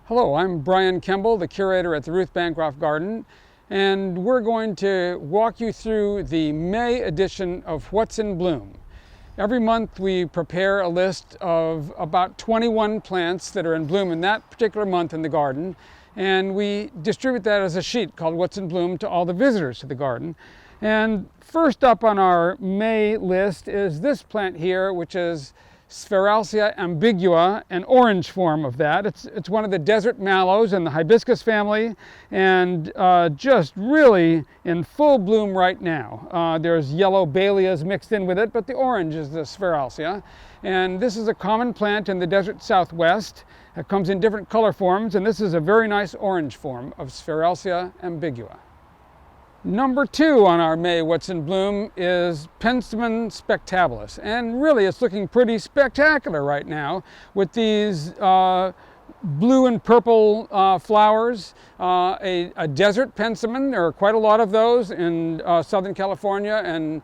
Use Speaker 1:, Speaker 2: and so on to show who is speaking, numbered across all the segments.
Speaker 1: Hello, I'm Brian Kemble, the curator at the Ruth Bancroft Garden, and we're going to walk you through the May edition of What's in Bloom. Every month we prepare a list of about 21 plants that are in bloom in that particular month in the garden, and we distribute that as a sheet called What's in Bloom to all the visitors to the garden. And first up on our May list is this plant here, which is Sphaerosia ambigua, an orange form of that. It's one of the desert mallows in the hibiscus family, and just really in full bloom right now. There's yellow Baylias mixed in with it, but the orange is the Sphaerosia. And this is a common plant in the desert southwest. It comes in different color forms, and this is a very nice orange form of Sphaerosia ambigua. Number 2 on our May What's in Bloom is Penstemon spectabilis, and really it's looking pretty spectacular right now with these blue and purple flowers. A desert penstemon, there are quite a lot of those in Southern California and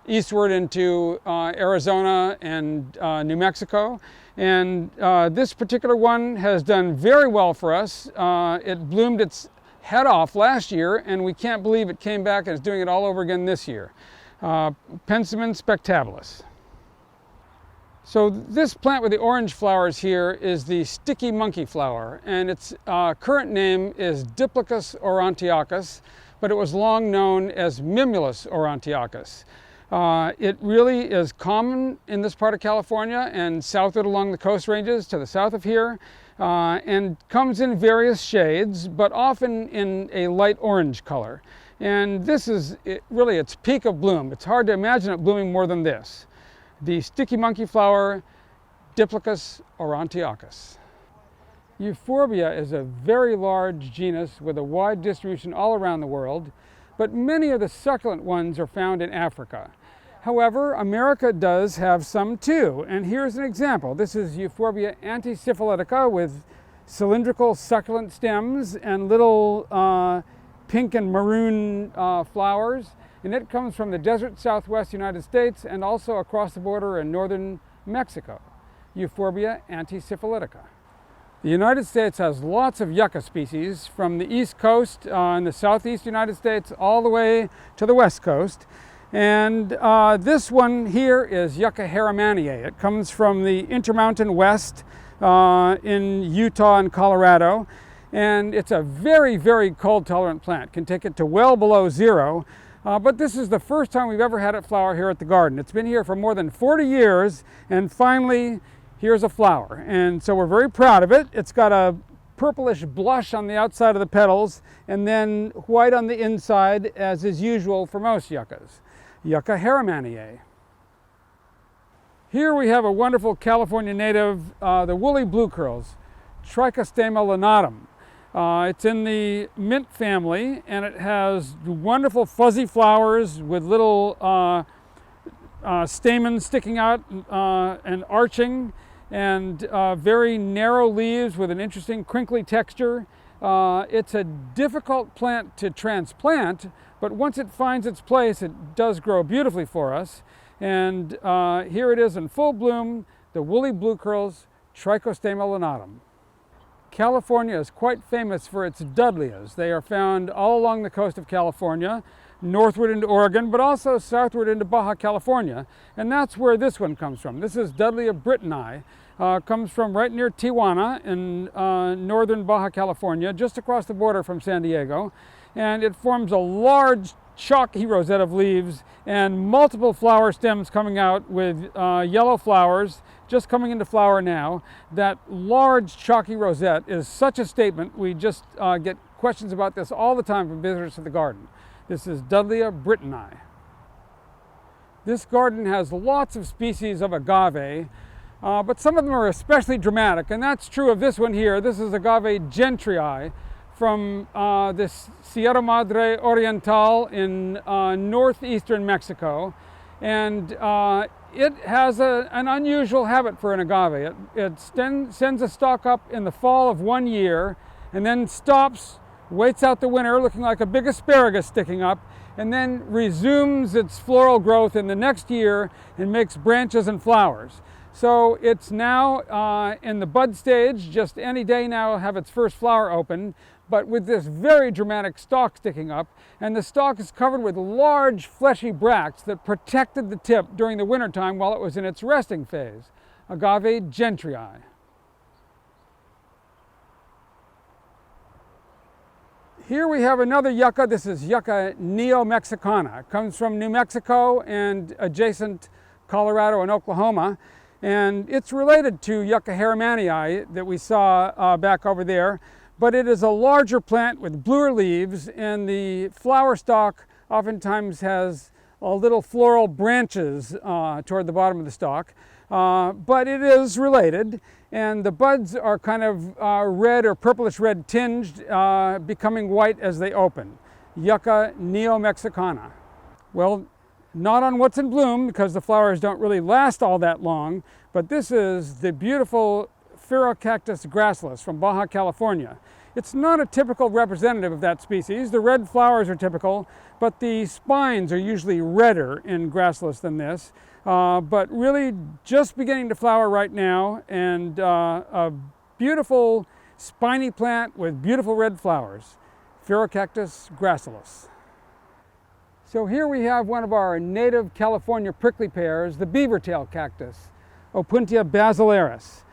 Speaker 1: eastward into Arizona and New Mexico. And this particular one has done very well for us. It bloomed its head off last year, and we can't believe it came back and is doing it all over again this year. Penstemon spectabilis. So this plant with the orange flowers here is the sticky monkey flower, and its current name is Diplochus aurantiacus, but it was long known as Mimulus aurantiacus. It really is common in this part of California and southward along the coast ranges to the south of here, and comes in various shades, but often in a light orange color. And this is really its peak of bloom. It's hard to imagine it blooming more than this. The sticky monkey flower, Diplochus aurantiacus. Euphorbia is a very large genus with a wide distribution all around the world, but many of the succulent ones are found in Africa. However, America does have some too, and here's an example. This is Euphorbia antisyphilitica with cylindrical succulent stems and little pink and maroon flowers, and it comes from the desert southwest United States and also across the border in northern Mexico. Euphorbia antisyphilitica. The United States has lots of Yucca species from the east coast in the southeast United States all the way to the west coast. And this one here is Yucca harrimaniae. It comes from the Intermountain West in Utah and Colorado. And it's a very, very cold tolerant plant. Can take it to well below 0. But this is the first time we've ever had it flower here at the garden. It's been here for more than 40 years, and finally here's a flower. And so we're very proud of it. It's got a purplish blush on the outside of the petals and then white on the inside, as is usual for most yuccas. Yucca harrimaniae. Here we have a wonderful California native, the woolly blue curls, Trichostema lanatum. It's in the mint family, and it has wonderful fuzzy flowers with little stamens sticking out and arching, and very narrow leaves with an interesting crinkly texture. It's a difficult plant to transplant, but once it finds its place, it does grow beautifully for us. And here it is in full bloom, the woolly blue curls, Trichostema lanatum. California is quite famous for its Dudleyas. They are found all along the coast of California, northward into Oregon, but also southward into Baja California. And that's where this one comes from. This is Dudleya brittani. Comes from right near Tijuana in northern Baja California, just across the border from San Diego. And it forms a large chalky rosette of leaves and multiple flower stems coming out with yellow flowers just coming into flower now. That large chalky rosette is such a statement. We just get questions about this all the time from visitors to the garden. This is Dudleya brittani. This garden has lots of species of agave, but some of them are especially dramatic, and that's true of this one here. This is Agave gentryi from the Sierra Madre Oriental in northeastern Mexico. And it has an unusual habit for an agave. It sends a stalk up in the fall of one year and then stops, waits out the winter looking like a big asparagus sticking up, and then resumes its floral growth in the next year and makes branches and flowers. So it's now in the bud stage, just any day now will have its first flower open, but with this very dramatic stalk sticking up, and the stalk is covered with large fleshy bracts that protected the tip during the wintertime while it was in its resting phase. Agave gentryi. Here we have another yucca. This is Yucca neomexicana. It comes from New Mexico and adjacent Colorado and Oklahoma. And it's related to Yucca harrimanii that we saw back over there. But it is a larger plant with bluer leaves, and the flower stalk oftentimes has little floral branches toward the bottom of the stalk. But it is related, and the buds are kind of red or purplish red tinged, becoming white as they open. Yucca neomexicana. Well, not on what's in bloom because the flowers don't really last all that long, but this is the beautiful Phymaspermum gracilis from Baja California. It's not a typical representative of that species. The red flowers are typical, but the spines are usually redder in gracilis than this. But really just beginning to flower right now, and a beautiful spiny plant with beautiful red flowers, Phymaspermum gracilis. So here we have one of our native California prickly pears, the Beavertail Cactus, Opuntia basilaris.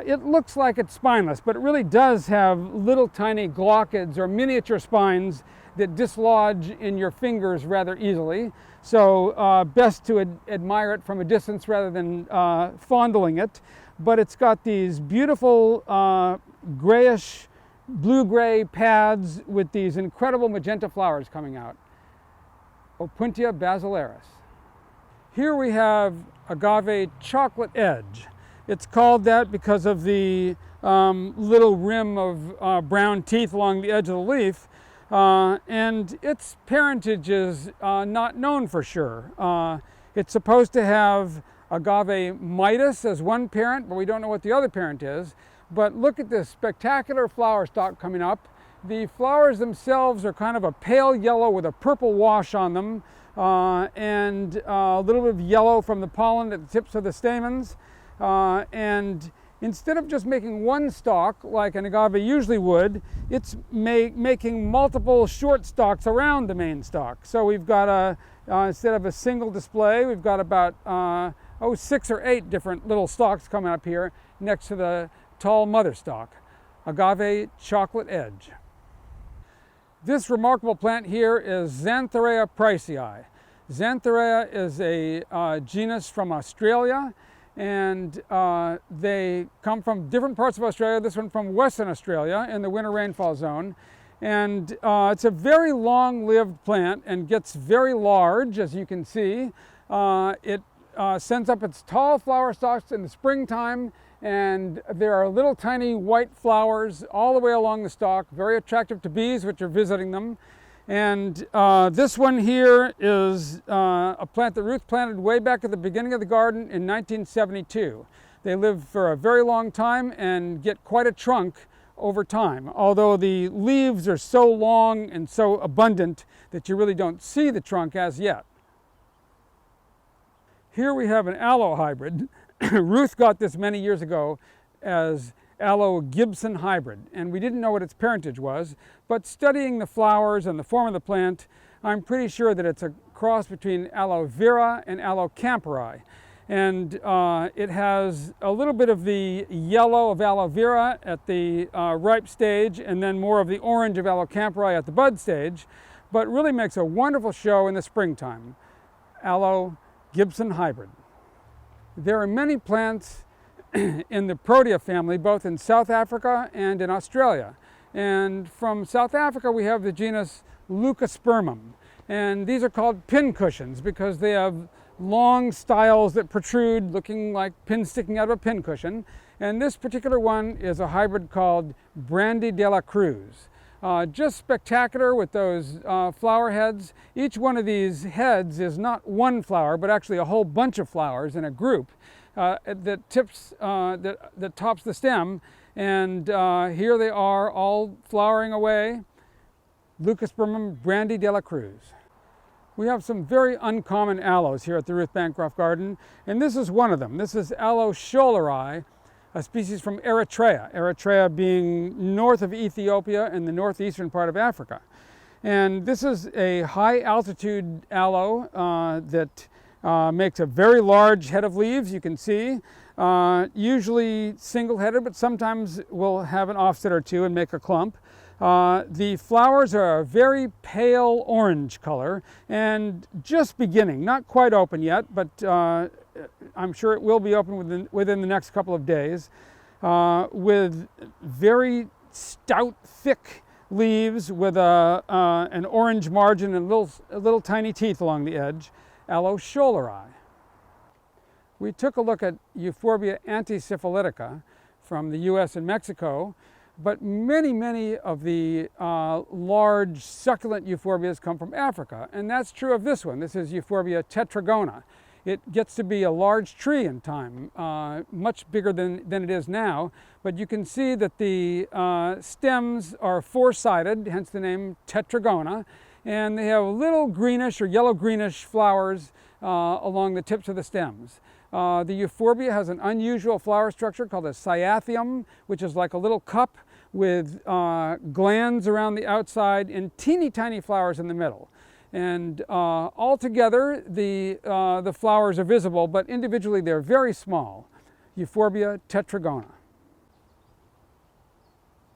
Speaker 1: It looks like it's spineless, but it really does have little tiny glaucids or miniature spines that dislodge in your fingers rather easily. So best to admire it from a distance rather than fondling it. But it's got these beautiful grayish, blue-gray pads with these incredible magenta flowers coming out. Opuntia basilaris. Here we have Agave chocolate edge. It's called that because of the little rim of brown teeth along the edge of the leaf. And its parentage is not known for sure. It's supposed to have Agave mitis as one parent, but we don't know what the other parent is. But look at this spectacular flower stalk coming up. The flowers themselves are kind of a pale yellow with a purple wash on them, and a little bit of yellow from the pollen at the tips of the stamens. And instead of just making one stalk like an agave usually would, it's making multiple short stalks around the main stalk. So we've got instead of a single display, we've got about 6 or 8 different little stalks coming up here next to the tall mother stalk. Agave chocolate edge. This remarkable plant here is Xanthorrhoea pricei. Xanthorrhoea is a genus from Australia, and they come from different parts of Australia. This one from Western Australia in the winter rainfall zone. And it's a very long-lived plant and gets very large, as you can see. It sends up its tall flower stalks in the springtime, and there are little tiny white flowers all the way along the stalk, very attractive to bees which are visiting them. And this one here is a plant that Ruth planted way back at the beginning of the garden in 1972. They live for a very long time and get quite a trunk over time, although the leaves are so long and so abundant that you really don't see the trunk as yet. Here we have an aloe hybrid. Ruth got this many years ago as Aloe Gibson hybrid, and we didn't know what its parentage was, but studying the flowers and the form of the plant, I'm pretty sure that it's a cross between aloe vera and aloe camperi. And it has a little bit of the yellow of aloe vera at the ripe stage, and then more of the orange of aloe camperi at the bud stage, but really makes a wonderful show in the springtime. Aloe Gibson hybrid. There are many plants in the Protea family, both in South Africa and in Australia. And from South Africa, we have the genus Leucospermum. And these are called pin cushions because they have long styles that protrude, looking like pins sticking out of a pin cushion. And this particular one is a hybrid called Brandi Dela Cruz. Just spectacular with those flower heads. Each one of these heads is not one flower, but actually a whole bunch of flowers in a group that tops the stem. And here they are, all flowering away. Leucospermum Brandi Dela Cruz. We have some very uncommon aloes here at the Ruth Bancroft Garden, and this is one of them. This is Aloe scholari, a species from Eritrea, Eritrea being north of Ethiopia in the northeastern part of Africa. And this is a high altitude aloe that makes a very large head of leaves, you can see. Usually single-headed, but sometimes will have an offset or two and make a clump. The flowers are a very pale orange color and just beginning, not quite open yet, but I'm sure it will be open within the next couple of days, with very stout, thick leaves with an orange margin and little tiny teeth along the edge. Aloe scholari. We took a look at Euphorbia antisyphilitica from the US and Mexico, but many of the large succulent euphorbias come from Africa, and that's true of this one. This is Euphorbia tetragona. It gets to be a large tree in time, much bigger than it is now, but you can see that the stems are four-sided, hence the name tetragona, and they have little greenish or yellow-greenish flowers along the tips of the stems. The euphorbia has an unusual flower structure called a cyathium, which is like a little cup with glands around the outside and teeny tiny flowers in the middle. And all together the flowers are visible, but individually they're very small. Euphorbia tetragona.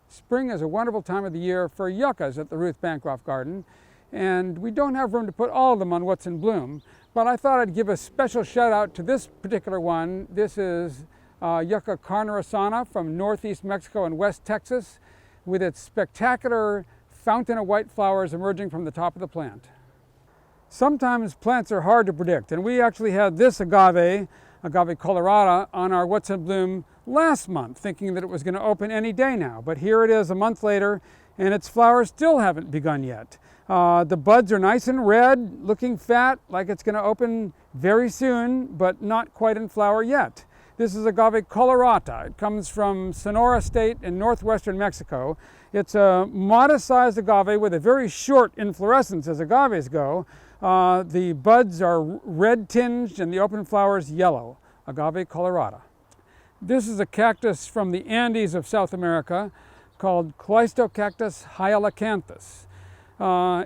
Speaker 1: Spring is a wonderful time of the year for yuccas at the Ruth Bancroft Garden, and we don't have room to put all of them on What's in Bloom, but I thought I'd give a special shout out to this particular one. This is Yucca carnerosana from northeast Mexico and west Texas, with its spectacular fountain of white flowers emerging from the top of the plant. Sometimes plants are hard to predict, and we actually had this agave colorata, on our What's in Bloom last month, thinking that it was going to open any day now. But here it is a month later, and its flowers still haven't begun yet. The buds are nice and red, looking fat, like it's going to open very soon, but not quite in flower yet. This is Agave colorata. It comes from Sonora State in northwestern Mexico. It's a modest-sized agave with a very short inflorescence as agaves go. The buds are red tinged and the open flowers yellow. Agave colorata. This is a cactus from the Andes of South America called Cleistocactus hyalacanthus.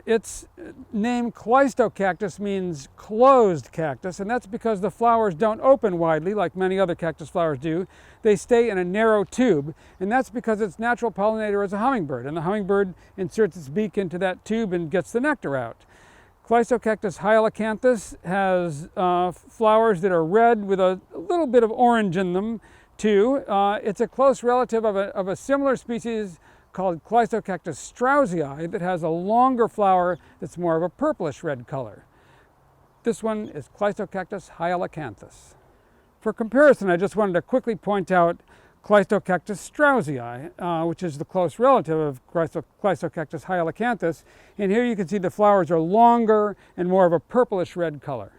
Speaker 1: Its name Cleistocactus means closed cactus, and that's because the flowers don't open widely like many other cactus flowers do. They stay in a narrow tube, and that's because its natural pollinator is a hummingbird, and the hummingbird inserts its beak into that tube and gets the nectar out. Cleistocactus hyalacanthus has flowers that are red with a little bit of orange in them too. It's a close relative of a similar species called Cleistocactus straussii that has a longer flower that's more of a purplish red color. This one is Cleistocactus hyalacanthus. For comparison, I just wanted to quickly point out Cleistocactus straussii, which is the close relative of Cleistocactus hyalacanthus. And here you can see the flowers are longer and more of a purplish red color.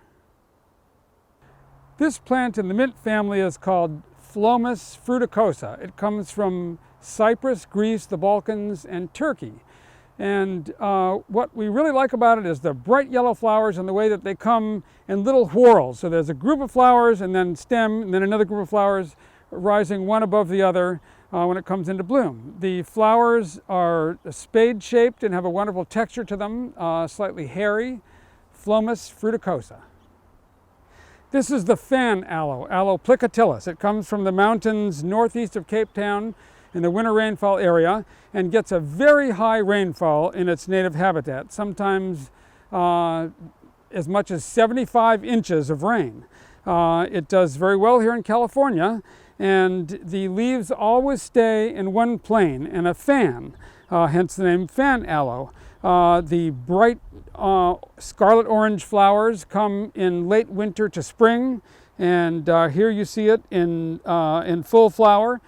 Speaker 1: This plant in the mint family is called Phlomis fruticosa. It comes from Cyprus, Greece, the Balkans, and Turkey. And what we really like about it is the bright yellow flowers and the way that they come in little whorls. So there's a group of flowers and then stem, and then another group of flowers rising one above the other when it comes into bloom. The flowers are spade-shaped and have a wonderful texture to them, slightly hairy. Phlomis fruticosa. This is the fan aloe, Aloe plicatilis. It comes from the mountains northeast of Cape Town in the winter rainfall area and gets a very high rainfall in its native habitat, sometimes as much as 75 inches of rain. It does very well here in California, and the leaves always stay in one plane in a fan, hence the name fan aloe. The bright scarlet orange flowers come in late winter to spring, and here you see it in full flower.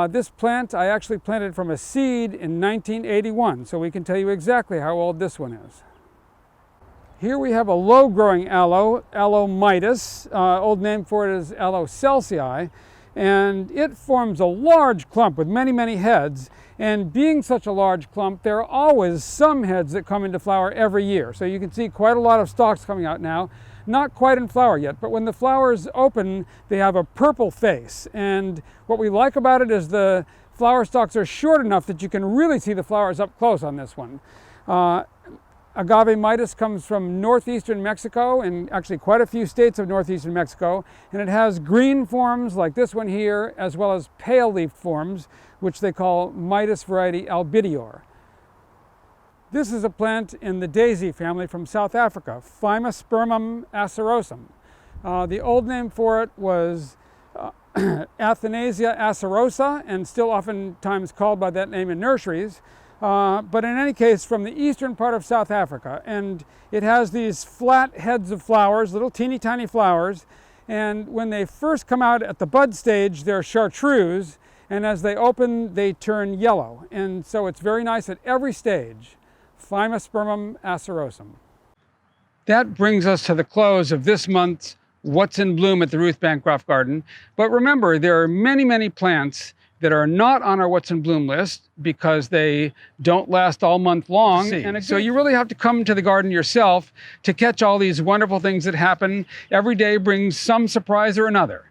Speaker 1: This plant I actually planted from a seed in 1981, so we can tell you exactly how old this one is. Here we have a low-growing aloe, Aloe mitis. Old name for it is Aloe celsi, and it forms a large clump with many, many heads. And being such a large clump, there are always some heads that come into flower every year. So you can see quite a lot of stalks coming out now. Not quite in flower yet, but when the flowers open, they have a purple face. And what we like about it is the flower stalks are short enough that you can really see the flowers up close on this one. Agave mitis comes from northeastern Mexico, and actually quite a few states of northeastern Mexico, and it has green forms like this one here, as well as pale leaf forms, which they call mitis variety albidior. This is a plant in the daisy family from South Africa, Phymaspermum acerosum. The old name for it was Athanasia acerosa, and still oftentimes called by that name in nurseries. But in any case, from the eastern part of South Africa. And it has these flat heads of flowers, little teeny tiny flowers. And when they first come out at the bud stage, they're chartreuse. And as they open, they turn yellow. And so it's very nice at every stage. Phymaspermum acerosum. That brings us to the close of this month's What's in Bloom at the Ruth Bancroft Garden. But remember, there are many, many plants that are not on our What's in Bloom list because they don't last all month long. And so you really have to come to the garden yourself to catch all these wonderful things that happen. Every day brings some surprise or another.